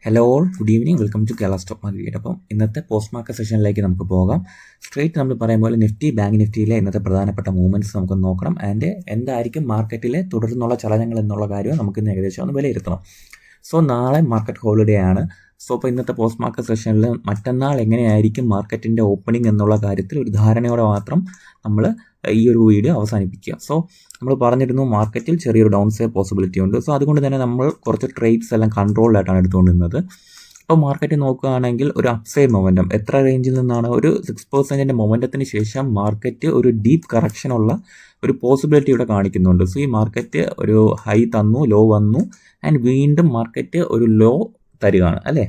Hello all, good evening. Welcome to Kerala stock market. അപ്പം ഇന്നത്തെ post market സെഷനിലേക്ക് നമുക്ക് പോകാം. സ്ട്രേറ്റ് നമ്മൾ പറയുമ്പോൾ ബാങ്ക് നിഫ്റ്റിയിലെ ഇന്നത്തെ പ്രധാനപ്പെട്ട മൂവ്മെൻറ്റ്സ് നമുക്ക് നോക്കണം. ആൻഡ് എന്തായിരിക്കും മാർക്കറ്റിലെ തുടർന്നുള്ള ചലനങ്ങൾ എന്നുള്ള കാര്യവും നമുക്ക് ഇന്ന് ഏകദേശം ഒന്ന് വിലയിരുത്തണം. സോ നാളെ മാർക്കറ്റ് ഹോളിഡേ ആണ്. സോ ഇപ്പോൾ ഇന്നത്തെ പോസ്റ്റ് മാർക്കറ്റ് സെഷനിൽ മറ്റന്നാൾ എങ്ങനെയായിരിക്കും മാർക്കറ്റിൻ്റെ ഓപ്പണിംഗ് എന്നുള്ള കാര്യത്തിൽ ഒരു ധാരണയോടെ മാത്രം നമ്മൾ ഈ ഒരു വീഡിയോ അവസാനിപ്പിക്കുക. സോ നമ്മൾ പറഞ്ഞിരുന്നു മാർക്കറ്റിൽ ചെറിയൊരു ഡൗൺ സൈഡ് പോസിബിലിറ്റി ഉണ്ട്. സോ അതുകൊണ്ട് തന്നെ നമ്മൾ കുറച്ച് ട്രേഡ്സ് എല്ലാം കൺട്രോൾഡായിട്ടാണ് എടുത്തുകൊണ്ടിരുന്നത്. ഇപ്പോൾ മാർക്കറ്റ് നോക്കുകയാണെങ്കിൽ ഒരു അപ്സൈഡ് മൊമെൻറ്റം എത്ര റേഞ്ചിൽ നിന്നാണ് ഒരു 6% മൊമെൻറ്റത്തിന് ശേഷം മാർക്കറ്റ് ഒരു ഡീപ്പ് കറക്ഷനുള്ള ഒരു പോസിബിലിറ്റി ഇവിടെ കാണിക്കുന്നുണ്ട്. സോ ഈ മാർക്കറ്റ് ഒരു ഹൈ തന്നു, ലോ വന്നു, ആൻഡ് വീണ്ടും മാർക്കറ്റ് ഒരു ലോ തരികയാണ് അല്ലേ.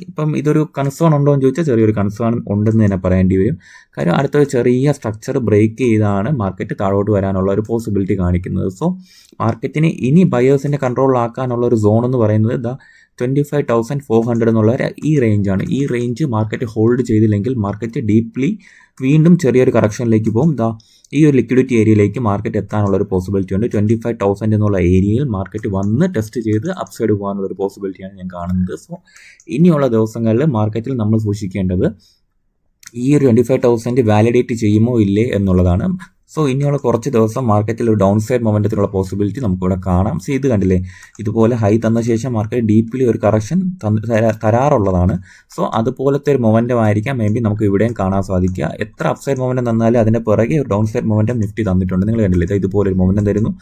ഇപ്പം ഇതൊരു കൺസേൺ ഉണ്ടോ എന്ന് ചോദിച്ചാൽ ചെറിയൊരു കൺസേൺ ഉണ്ടെന്ന് തന്നെ പറയേണ്ടി വരും. കാര്യം അടുത്തൊരു ചെറിയ സ്ട്രക്ചർ ബ്രേക്ക് ചെയ്താണ് മാർക്കറ്റ് താഴോട്ട് വരാനുള്ള ഒരു പോസിബിലിറ്റി കാണിക്കുന്നത്. സോ മാർക്കറ്റിന് ഇനി ബയേഴ്സിൻ്റെ കൺട്രോളിലാക്കാനുള്ള ഒരു സോൺ എന്ന് പറയുന്നത് 25,400 എന്നുള്ള ഈ റേഞ്ചാണ്. ഈ റേഞ്ച് മാർക്കറ്റ് ഹോൾഡ് ചെയ്തില്ലെങ്കിൽ മാർക്കറ്റ് ഡീപ്ലി വീണ്ടും ചെറിയൊരു കറക്ഷനിലേക്ക് പോകും. ഈ ഒരു ലിക്വിഡിറ്റി ഏരിയയിലേക്ക് മാർക്കറ്റ് എത്താനുള്ള ഒരു പോസിബിലിറ്റി ഉണ്ട്. 25,000 എന്നുള്ള ഏരിയയിൽ മാർക്കറ്റ് വന്ന് ടെസ്റ്റ് ചെയ്ത് അപ്സൈഡ് പോകാനുള്ള ഒരു പോസിബിലിറ്റിയാണ് ഞാൻ കാണുന്നത്. സോ ഇനിയുള്ള ദിവസങ്ങളിൽ മാർക്കറ്റിൽ നമ്മൾ സൂക്ഷിക്കേണ്ടത് ഈ ഒരു 25,000 വാലിഡേറ്റ് ചെയ്യുമോ ഇല്ലേ എന്നുള്ളതാണ്. സോ ഇനിയുള്ള കുറച്ച് ദിവസം മാർക്കറ്റിൽ ഒരു ഡൗൺ സൈഡ് മൊമെൻറ്റത്തിലുള്ള പോസിബിലിറ്റി നമുക്കിവിടെ കാണാം. സോ ഇത് കണ്ടില്ലേ, ഇതുപോലെ ഹൈ തന്ന ശേഷം മാർക്കറ്റ് ഡീപ്ലി ഒരു കറക്ഷൻ തരാറുള്ളതാണ്. സോ അതുപോലത്തെ ഒരു മൊമെൻറ്റം ആയിരിക്കാം മേ ബി നമുക്ക് ഇവിടെയും കാണാൻ സാധിക്കുക. എത്ര അപ്സൈഡ് മൊമെൻറ്റം തന്നാലും അതിൻ്റെ പിറകെ ഒരു ഡൗൺ സൈഡ് മൊമെൻറ്റം നിഫ്റ്റി തന്നിട്ടുണ്ട്. നിങ്ങൾ കണ്ടില്ലേ, ഇതുപോലെ ഒരു മൊമെൻറ്റം തരുന്നു,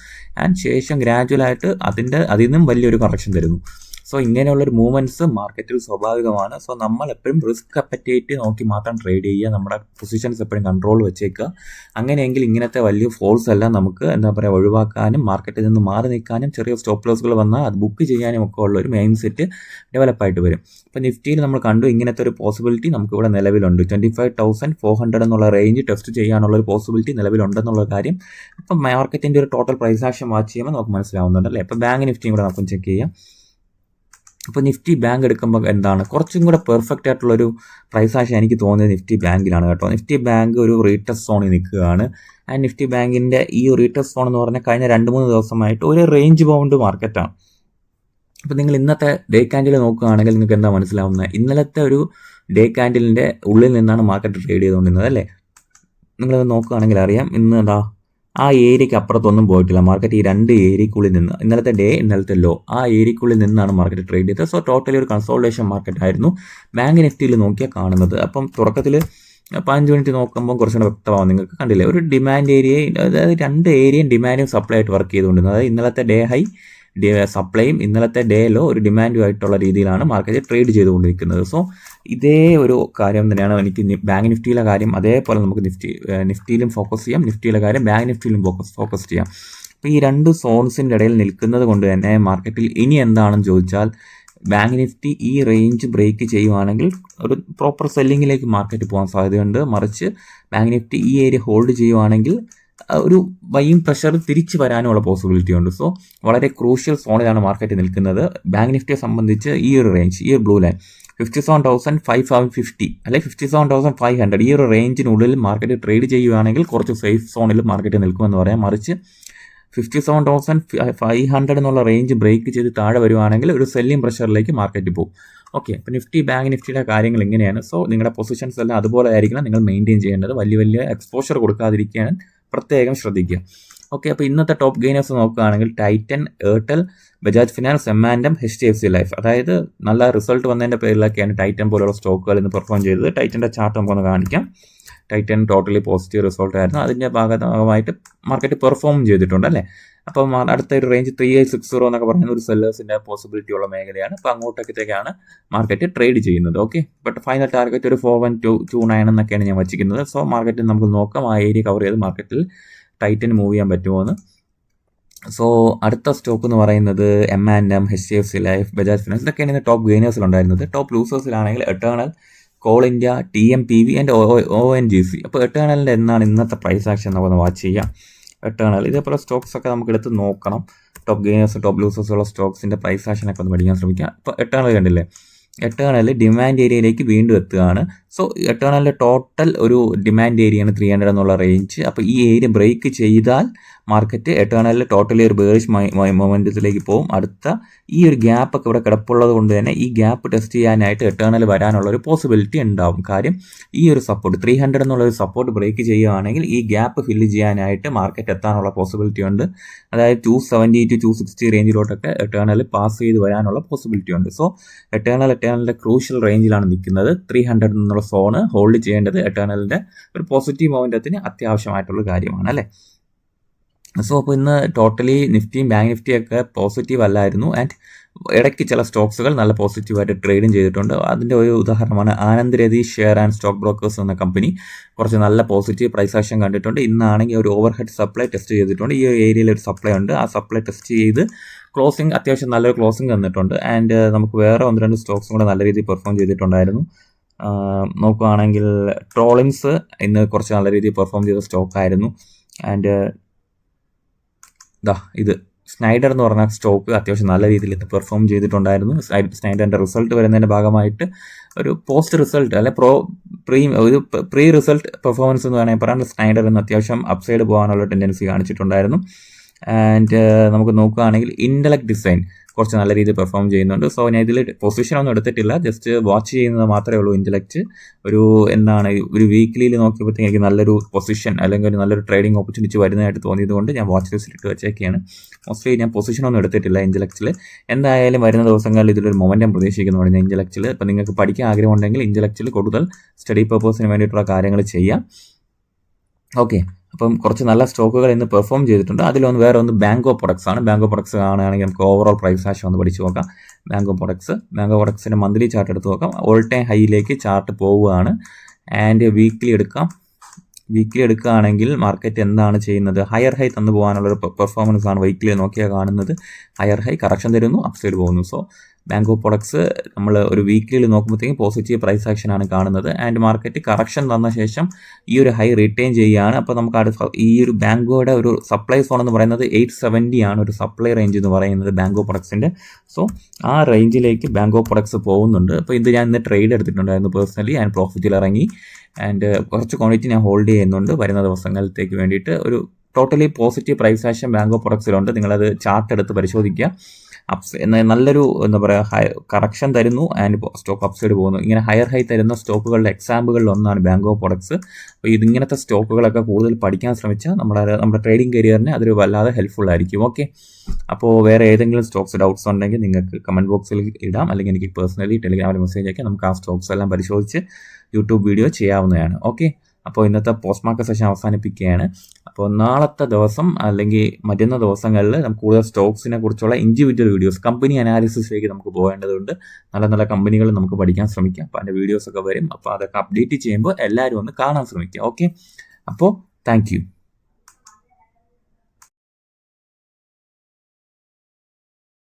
ആൻഡ് ശേഷം ഗ്രാജുവലായിട്ട് അതിൽ നിന്നും വലിയൊരു കറക്ഷൻ തരുന്നു. സോ ഇങ്ങനെയുള്ളൊരു മൂവ്മെൻറ്റ്സ് മാർക്കറ്റിൽ സ്വാഭാവികമാണ്. സോ നമ്മൾ എപ്പോഴും റിസ്ക് അപ്പറ്റേറ്റ് നോക്കി മാത്രം ട്രേഡ് ചെയ്യുക, നമ്മുടെ പൊസിഷൻസ് എപ്പോഴും കൺട്രോൾ വെച്ചേക്കുക. അങ്ങനെയെങ്കിൽ ഇങ്ങനത്തെ വലിയ ഫോൾസ് എല്ലാം നമുക്ക് ഒഴിവാക്കാനും മാർക്കറ്റിൽ നിന്ന് മാറി നിൽക്കാനും ചെറിയ സ്റ്റോപ്പ് ലോസുകൾ വന്നാൽ അത് ബുക്ക് ചെയ്യാനും ഒക്കെ ഉള്ള ഒരു മൈൻഡ് സെറ്റ് ഡെവലപ്പായിട്ട് വരും. ഇപ്പോൾ നിഫ്റ്റിയിൽ നമ്മൾ കണ്ടു ഇങ്ങനത്തെ ഒരു പോസിബിലിറ്റി നമുക്കിവിടെ നിലവിലുണ്ട്. 25,400 എന്നുള്ള റേഞ്ച് ടെസ്റ്റ് ചെയ്യാനുള്ള ഒരു പോസിബിലിറ്റി നിലവിലുണ്ടെന്നുള്ള കാര്യം ഇപ്പം മാർക്കറ്റിൻ്റെ ഒരു ടോട്ടൽ പ്രൈസ് ആക്ഷൻ വാച്ച് ചെയ്യുമ്പോൾ നമുക്ക് മനസ്സിലാവുന്നുണ്ട് അല്ലേ. ഇപ്പോൾ ബാങ്ക് നിഫ്റ്റിയും കൂടെ നമുക്ക് ചെക്ക് ചെയ്യാം. ഇപ്പോൾ നിഫ്റ്റി ബാങ്ക് എടുക്കുമ്പോൾ എന്താണ് കുറച്ചും കൂടെ പെർഫെക്റ്റ് ആയിട്ടുള്ളൊരു പ്രൈസ് ആക്ഷൻ എനിക്ക് തോന്നിയത് നിഫ്റ്റി ബാങ്കിലാണ് കേട്ടോ. നിഫ്റ്റി ബാങ്ക് ഒരു റീടെസ്റ്റ് സോണിൽ നിൽക്കുകയാണ്. ആൻഡ് നിഫ്റ്റി ബാങ്കിൻ്റെ ഈ റീടെസ്റ്റ് സോൺ എന്ന് പറഞ്ഞാൽ കഴിഞ്ഞ 2-3 ദിവസമായിട്ട് ഒരു റേഞ്ച് ബൗണ്ട് മാർക്കറ്റാണ്. അപ്പോൾ നിങ്ങൾ ഇന്നത്തെ ഡേ ക്യാൻഡിൽ നോക്കുകയാണെങ്കിൽ നിങ്ങൾക്ക് എന്താ മനസ്സിലാവുന്നത്, ഇന്നലത്തെ ഒരു ഡേ ക്യാൻഡിലിൻ്റെ ഉള്ളിൽ നിന്നാണ് മാർക്കറ്റ് ട്രേഡ് ചെയ്തുകൊണ്ടിരുന്നത് അല്ലേ. നിങ്ങളത് നോക്കുകയാണെങ്കിൽ അറിയാം, ഇന്ന് ആ ഏരിയയ്ക്ക് അപ്പുറത്തൊന്നും പോയിട്ടില്ല. മാർക്കറ്റ് ഈ 2 ഏരിയക്കുള്ളിൽ നിന്ന് ഇന്നലത്തെ ഡേ ഇന്നലത്തെ ലോ ആ ഏരിയക്കുള്ളിൽ നിന്നാണ് മാർക്കറ്റ് ട്രേഡ് ചെയ്തത്. സോ ടോട്ടലി ഒരു കൺസോൾട്ടേഷൻ മാർക്കറ്റ് ആയിരുന്നു ബാങ്ക് നിഫ്റ്റിയിൽ നോക്കിയാൽ കാണുന്നത്. അപ്പം തുടക്കത്തിൽ 15 മിനിറ്റ് നോക്കുമ്പോൾ കുറച്ചുകൂടെ വ്യക്തമാവും. നിങ്ങൾക്ക് കണ്ടില്ലേ, ഒരു ഡിമാൻഡ് ഏരിയ, അതായത് 2 ഏരിയയും ഡിമാൻഡും സപ്ലൈ ആയിട്ട് വർക്ക് ചെയ്തുകൊണ്ടിരുന്നത്. അതായത് ഇന്നലത്തെ ഡേ ഹൈ സപ്ലൈയും ഇന്നലത്തെ ഡേ ലോ ഒരു ഡിമാൻഡും ആയിട്ടുള്ള രീതിയിലാണ് മാർക്കറ്റ് ട്രേഡ് ചെയ്തുകൊണ്ടിരിക്കുന്നത്. സോ ഇതേ ഒരു കാര്യം തന്നെയാണ് എനിക്ക് ബാങ്ക് നിഫ്റ്റിയിലെ കാര്യം അതേപോലെ നമുക്ക് നിഫ്റ്റിയിലും ഫോക്കസ് ചെയ്യാം, നിഫ്റ്റിയിലെ കാര്യം ബാങ്ക് നിഫ്റ്റിയിലും ഫോക്കസ് ചെയ്യാം. അപ്പോൾ ഈ 2 സോൺസിൻ്റെ ഇടയിൽ നിൽക്കുന്നത് കൊണ്ട് തന്നെ മാർക്കറ്റിൽ ഇനി എന്താണെന്ന് ചോദിച്ചാൽ ബാങ്ക് നിഫ്റ്റി ഈ റേഞ്ച് ബ്രേക്ക് ചെയ്യുവാണെങ്കിൽ ഒരു പ്രോപ്പർ സെല്ലിങ്ങിലേക്ക് മാർക്കറ്റ് പോകാൻ സാധ്യതയുണ്ട്. മറിച്ച് ബാങ്ക് നിഫ്റ്റി ഈ ഏരിയ ഹോൾഡ് ചെയ്യുവാണെങ്കിൽ ഒരു ബൈയിങ് പ്രഷർ തിരിച്ചു വരാനുമുള്ള പോസിബിലിറ്റി ഉണ്ട്. സോ വളരെ ക്രൂഷ്യൽ സോണിലാണ് മാർക്കറ്റ് നിൽക്കുന്നത്. ബാങ്ക് നിഫ്റ്റിയെ സംബന്ധിച്ച് ഈ ഒരു റേഞ്ച്, ഈ ഒരു ബ്ലൂ ലൈൻ 57,550 അല്ലെങ്കിൽ 57,500 ഈ ഒരു റേഞ്ചിനുള്ളിൽ മാർക്കറ്റ് ട്രേഡ് ചെയ്യുകയാണെങ്കിൽ കുറച്ച് സേഫ് സോണിൽ മാർക്കറ്റ് നിൽക്കുമെന്ന് പറയാം. മറിച്ച് 57,500 എന്നുള്ള റേഞ്ച് ബ്രേക്ക് ചെയ്ത് താഴെ വരുവാണെങ്കിൽ ഒരു സെല്ലിംഗ് പ്രഷറിലേക്ക് മാർക്കറ്റ് പോകും. ഓക്കെ, അപ്പോൾ നിഫ്റ്റി ബാങ്ക് നിഫ്റ്റിയുടെ കാര്യങ്ങൾ ഇങ്ങനെയാണ്. സോ നിങ്ങളുടെ പൊസിഷൻസ് എല്ലാം അതുപോലെ ആയിരിക്കണം നിങ്ങൾ മെയിൻറ്റെയിൻ ചെയ്യേണ്ടത്. വലിയ എക്സ്പോഷർ കൊടുക്കാതിരിക്കാൻ പ്രത്യേകം ശ്രദ്ധിക്കുക. ഓക്കെ, അപ്പോൾ ഇന്നത്തെ ടോപ്പ് ഗെയിനേഴ്സ് നോക്കുകയാണെങ്കിൽ ടൈറ്റൻ, എയർടെൽ, ബജാജ് ഫിനാൻസ്, എം&എം, HDFC ലൈഫ്. അതായത് നല്ല റിസൾട്ട് വന്നതിൻ്റെ പേരിലൊക്കെയാണ് ടൈറ്റൻ പോലുള്ള സ്റ്റോക്കുകൾ ഇന്ന് പെർഫോം ചെയ്തത്. ടൈറ്റൻ്റെ ചാർട്ട് നമുക്കൊന്ന് കാണിക്കാം. ടൈറ്റൻ ടോട്ടലി പോസിറ്റീവ് റിസൾട്ട് ആയിരുന്നു. അതിൻ്റെ ഭാഗമായിട്ട് മാർക്കറ്റ് പെർഫോം ചെയ്തിട്ടുണ്ട് അല്ലേ. അപ്പം അടുത്ത ഒരു റേഞ്ച് 3860 എന്നൊക്കെ പറയുന്ന ഒരു സെല്ലേഴ്സിൻ്റെ പോസിബിലിറ്റി ഉള്ള മേഖലയാണ്. അപ്പോൾ അങ്ങോട്ടേക്കാണ് മാർക്കറ്റ് ട്രേഡ് ചെയ്യുന്നത്. ഓക്കെ, ബട്ട് ഫൈനൽ ടാർഗറ്റ് ഒരു 4129 എന്നൊക്കെയാണ് ഞാൻ വച്ചിരിക്കുന്നത്. സോ മാർക്കറ്റിൽ നമുക്ക് നോക്കാം ആ ഏരിയ കവർ ചെയ്ത് മാർക്കറ്റിൽ ടൈറ്റൻ മൂവ് ചെയ്യാൻ പറ്റുമോ എന്ന്. സോ അടുത്ത സ്റ്റോക്ക് എന്ന് പറയുന്നത് M&M, HDFC life, Bajaj finance ഇതൊക്കെയാണ് ഇന്ന് ടോപ്പ് ഗെയിനേഴ്സിലുണ്ടായിരുന്നത്. ടോപ്പ് ലൂസേഴ്സിലാണെങ്കിൽ Eternal, Coal India, TMPV and ONGC. അപ്പോൾ എട്ടേണലിൻ്റെ എന്നാണ് ഇന്നത്തെ പ്രൈസ് ആക്ഷൻ നമുക്കൊന്ന് വാച്ച് ചെയ്യാം. എട്ടേണൽ ഇതേപോലെ സ്റ്റോക്സ് ഒക്കെ നമുക്ക് എടുത്ത് നോക്കണം. ടോപ്പ് ഗെയിനേഴ്സ് ടോപ്പ് ലൂസേഴ്സ് ഉള്ള സ്റ്റോക്സിൻ്റെ പ്രൈസ് ആക്ഷനൊക്കെ ഒന്ന് പഠിക്കാൻ ശ്രമിക്കാം. ഇപ്പോൾ എട്ടേണൽ കണ്ടില്ലേ, എട്ടേണൽ ഡിമാൻഡ് ഏരിയയിലേക്ക് വീണ്ടും എത്തുകയാണ്. സോ എറ്റേണലിൻ്റെ ടോട്ടൽ ഒരു ഡിമാൻഡ് ഏരിയയാണ് 300 എന്നുള്ള റേഞ്ച്. അപ്പോൾ ഈ ഏരിയ ബ്രേക്ക് ചെയ്താൽ മാർക്കറ്റ് എറ്റേണലിൽ ടോട്ടലി ഒരു ബേറിഷ് മൊമെൻറ്റത്തിലേക്ക് പോകും. അടുത്ത ഈ ഒരു ഗ്യാപ്പ് ഒക്കെ ഇവിടെ കിടപ്പുള്ളത് കൊണ്ട് തന്നെ ഈ ഗ്യാപ്പ് ടെസ്റ്റ് ചെയ്യാനായിട്ട് എറ്റേണൽ വരാനുള്ള ഒരു പോസിബിലിറ്റി ഉണ്ടാവും. കാര്യം ഈ ഒരു സപ്പോർട്ട് 300 എന്നുള്ള ഒരു സപ്പോർട്ട് ബ്രേക്ക് ചെയ്യുകയാണെങ്കിൽ ഈ ഗ്യാപ്പ് ഫില്ല് ചെയ്യാനായിട്ട് മാർക്കറ്റ് എത്താനുള്ള പോസിബിലിറ്റി ഉണ്ട്. അതായത് 270 to 260 റേഞ്ചിലോട്ടൊക്കെ എറ്റേണൽ പാസ് ചെയ്ത് വരാനുള്ള പോസിബിലിറ്റി ഉണ്ട്. സോ എറ്റേണലിൻ്റെ ക്രൂഷ്യൽ റേഞ്ചിലാണ് നിൽക്കുന്നത്. 300 എന്നുള്ള സോണ് ഹോൾഡ് ചെയ്യേണ്ടത് എറ്റേണലിൻ്റെ ഒരു പോസിറ്റീവ് മൊമെൻറ്റത്തിന് അത്യാവശ്യമായിട്ടുള്ള കാര്യമാണ് അല്ലേ. സോ അപ്പോൾ ഇന്ന് ടോട്ടലി നിഫ്റ്റിയും ബാങ്ക് നിഫ്റ്റിയൊക്കെ പോസിറ്റീവ് അല്ലായിരുന്നു. ആൻഡ് ഇടയ്ക്ക് ചില സ്റ്റോക്സുകൾ നല്ല പോസിറ്റീവായിട്ട് ട്രേഡും ചെയ്തിട്ടുണ്ട്. അതിൻ്റെ ഒരു ഉദാഹരണമാണ് ആനന്ദ് രതി ഷെയർ ആൻഡ് സ്റ്റോക്ക് ബ്രോക്കേഴ്സ് എന്ന കമ്പനി. കുറച്ച് നല്ല പോസിറ്റീവ് പ്രൈസ് ആക്ഷൻ കണ്ടിട്ടുണ്ട്. ഇന്നാണെങ്കിൽ ഒരു ഓവർ ഹെഡ് സപ്ലൈ ടെസ്റ്റ് ചെയ്തിട്ടുണ്ട്. ഈ ഒരു ഏരിയയിൽ ഒരു സപ്ലൈ ഉണ്ട്. ആ സപ്ലൈ ടെസ്റ്റ് ചെയ്ത് ക്ലോസിങ് അത്യാവശ്യം നല്ലൊരു ക്ലോസിങ് തന്നിട്ടുണ്ട്. ആൻഡ് നമുക്ക് വേറെ 1-2 സ്റ്റോക്സും കൂടെ നല്ല രീതിയിൽ പെർഫോം ചെയ്തിട്ടുണ്ടായിരുന്നു. നോക്കുകയാണെങ്കിൽ ട്രോളിങ്സ് ഇന്ന് കുറച്ച് നല്ല രീതിയിൽ പെർഫോം ചെയ്ത സ്റ്റോക്കായിരുന്നു. ആൻഡ് ഇത് സ്നൈഡർ എന്ന് പറഞ്ഞ സ്റ്റോക്ക് അത്യാവശ്യം നല്ല രീതിയിൽ പെർഫോം ചെയ്തിട്ടുണ്ടായിരുന്നു. സ്നൈഡറിൻ്റെ റിസൾട്ട് വരുന്നതിൻ്റെ ഭാഗമായിട്ട് ഒരു പോസ്റ്റ് റിസൾട്ട് അല്ലെ ഒരു പ്രീ റിസൾട്ട് പെർഫോമൻസ് എന്ന് വേണമെങ്കിൽ പറയാൻ സ്നൈഡർ എന്ന് അത്യാവശ്യം അപ്സൈഡ് പോകാനുള്ള ടെൻഡൻസി കാണിച്ചിട്ടുണ്ടായിരുന്നു. ആൻഡ് നമുക്ക് നോക്കുകയാണെങ്കിൽ ഇൻ്റലക്ട് ഡിസൈൻ കുറച്ച് നല്ല രീതിയിൽ പെർഫോം ചെയ്യുന്നുണ്ട്. സോ ഞാൻ ഇതിൽ പൊസിഷനൊന്നും എടുത്തിട്ടില്ല, ജസ്റ്റ് വാച്ച് ചെയ്യുന്നത് മാത്രമേ ഉള്ളൂ. ഇൻ്റലക്റ്റ് ഒരു വീക്കിലിയിൽ നോക്കിയപ്പോഴത്തേക്ക് എനിക്ക് നല്ലൊരു പൊസിഷൻ അല്ലെങ്കിൽ ഒരു നല്ലൊരു ട്രേഡിംഗ് ഓപ്പർച്യൂണിറ്റി വരുന്നതായിട്ട് തോന്നിയതുകൊണ്ട് ഞാൻ വാച്ച് ലിസ്റ്റിൽ ഇട്ട് വെച്ചേക്കാണ്. മോസ്റ്റ്ലി ഞാൻ പൊസിഷനൊന്നും എടുത്തിട്ടില്ല ഇൻ്റലക്റ്റിൽ. എന്തായാലും വരുന്ന ദിവസങ്ങളിൽ ഇതിലൊരു മൊമെൻറ്റം പ്രതീക്ഷിക്കുന്നുണ്ട് ഞാൻ ഇൻ്റലക്റ്റിൽ. ഇപ്പോൾ നിങ്ങൾക്ക് പഠിക്കാൻ ആഗ്രഹം ഉണ്ടെങ്കിൽ ഇൻ്റലക്റ്റിൽ കൂടുതൽ സ്റ്റഡി പർപ്പസിന് വേണ്ടിയിട്ടുള്ള കാര്യങ്ങൾ ചെയ്യാം. ഓക്കെ, അപ്പം കുറച്ച് നല്ല സ്റ്റോക്കുകൾ ഇന്ന് പെർഫോം ചെയ്തിട്ടുണ്ട്. അതിലൊന്ന് വേറെ ഒന്ന് ബാങ്ക് ഓഫ് പ്രൊഡക്ട്സ് ആണ്. ബാങ്ക് ഓഫ് പ്രൊഡക്ട്സ് കാണുകയാണെങ്കിൽ നമുക്ക് ഓവറോൾ പ്രൈസ് ആക്ഷൻ ഒന്ന് പഠിച്ചു നോക്കാം. ബാങ്ക് ഓഫ് പ്രൊഡക്ട്സിൻ്റെ മന്ത്ലി ചാർട്ട് എടുത്ത് നോക്കാം. ഓൾ ടൈം ഹൈയിലേക്ക് ചാർട്ട് പോവുകയാണ്. ആൻഡ് വീക്ക്ലി എടുക്കുകയാണെങ്കിൽ മാർക്കറ്റ് എന്താണ് ചെയ്യുന്നത്? ഹയർ ഹൈ തന്നു പോകാനുള്ളൊരു പെർഫോമൻസ് ആണ് വീക്ക്ലി നോക്കിയാൽ കാണുന്നത്. ഹയർ ഹൈ കറക്ഷൻ തരുന്നു, അപ്സൈഡ് പോകുന്നു. സോ ബാങ്ക് ഓഫ് പ്രൊഡക്ട്സ് നമ്മൾ ഒരു വീക്ക്ലിയിൽ നോക്കുമ്പോഴത്തേക്കും പോസിറ്റീവ് പ്രൈസ് ആക്ഷൻ ആണ് കാണുന്നത്. ആൻഡ് മാർക്കറ്റ് കറക്ഷൻ തന്ന ശേഷം ഈ ഒരു ഹൈ റിട്ടേൺ ചെയ്യുകയാണ്. അപ്പോൾ നമുക്ക് ഈ ഒരു ബാങ്കോയുടെ ഒരു സപ്ലൈ സോൺ എന്ന് പറയുന്നത് 870 ആണ് ഒരു സപ്ലൈ റേഞ്ച് എന്ന് പറയുന്നത് ബാങ്ക് ഓഫ് പ്രൊഡക്ട്സിൻ്റെ. സോ ആ റേഞ്ചിലേക്ക് ബാങ്ക് ഓഫ് പ്രൊഡക്ട്സ് പോകുന്നുണ്ട്. അപ്പോൾ ഇത് ഞാൻ ഇന്ന് ട്രേഡ് എടുത്തിട്ടുണ്ടായിരുന്നു പേഴ്സണലി. ആൻഡ് പ്രോഫിറ്റിൽ ഇറങ്ങി. ആൻഡ് കുറച്ച് ക്വാണ്ടിറ്റി ഞാൻ ഹോൾഡ് ചെയ്യുന്നുണ്ട് വരുന്ന ദിവസങ്ങളിലേക്ക് വേണ്ടിയിട്ട്. ഒരു totally positive price action bank of പ്രൊഡക്ട്സിലുണ്ട്. നിങ്ങളത് ചാർട്ട് എടുത്ത് പരിശോധിക്കുക. നല്ലൊരു കറക്ഷൻ തരുന്നു ആൻഡ് സ്റ്റോക്ക് അപ്സൈഡ് പോകുന്നു. ഇങ്ങനെ ഹയർ ഹൈ തരുന്ന സ്റ്റോക്കുകളുടെ എക്സാമ്പിളിൽ ഒന്നാണ് ബാങ്ക് ഓഫ് പ്രൊഡക്ട്സ്. അപ്പോൾ ഇതിങ്ങനത്തെ സ്റ്റോക്കുകളൊക്കെ കൂടുതൽ പഠിക്കാൻ ശ്രമിച്ചാൽ നമ്മുടെ ട്രേഡിംഗ് കരിയറിന് അതൊരു വല്ലാതെ ഹെൽപ്ഫുൾ ആയിരിക്കും. ഓക്കെ, അപ്പോൾ വേറെ ഏതെങ്കിലും സ്റ്റോക്സ് ഡൗട്ട്സ് ഉണ്ടെങ്കിൽ നിങ്ങൾക്ക് കമൻറ്റ് ബോക്സിൽ ഇടാം, അല്ലെങ്കിൽ എനിക്ക് പേഴ്സണലി ടെലിഗ്രാമിൽ മെസ്സേജ് അയക്കാം. നമുക്ക് ആ സ്റ്റോക്സ് എല്ലാം പരിശോധിച്ച് യൂട്യൂബ് വീഡിയോ ചെയ്യാവുന്നതാണ്. ഓക്കെ, അപ്പോൾ ഇന്നത്തെ പോസ്റ്റ് മാർക്കറ്റ് സെഷൻ അവസാനിപ്പിക്കുകയാണ്. അപ്പോൾ നാളത്തെ ദിവസം അല്ലെങ്കിൽ മറ്റുന്ന ദിവസങ്ങളിൽ നമുക്ക് കൂടുതൽ സ്റ്റോക്സിനെ കുറിച്ചുള്ള ഇൻഡിവിജ്വൽ വീഡിയോസ്, കമ്പനി അനാലിസിസിലേക്ക് നമുക്ക് പോകേണ്ടതുണ്ട്. നല്ല നല്ല കമ്പനികൾ നമുക്ക് പഠിക്കാൻ ശ്രമിക്കാം. അപ്പോൾ അതിൻ്റെ വീഡിയോസൊക്കെ വരും. അപ്പോൾ അതൊക്കെ അപ്ഡേറ്റ് ചെയ്യുമ്പോൾ എല്ലാവരും ഒന്ന് കാണാൻ ശ്രമിക്കുക. ഓക്കെ, അപ്പോൾ താങ്ക് യു.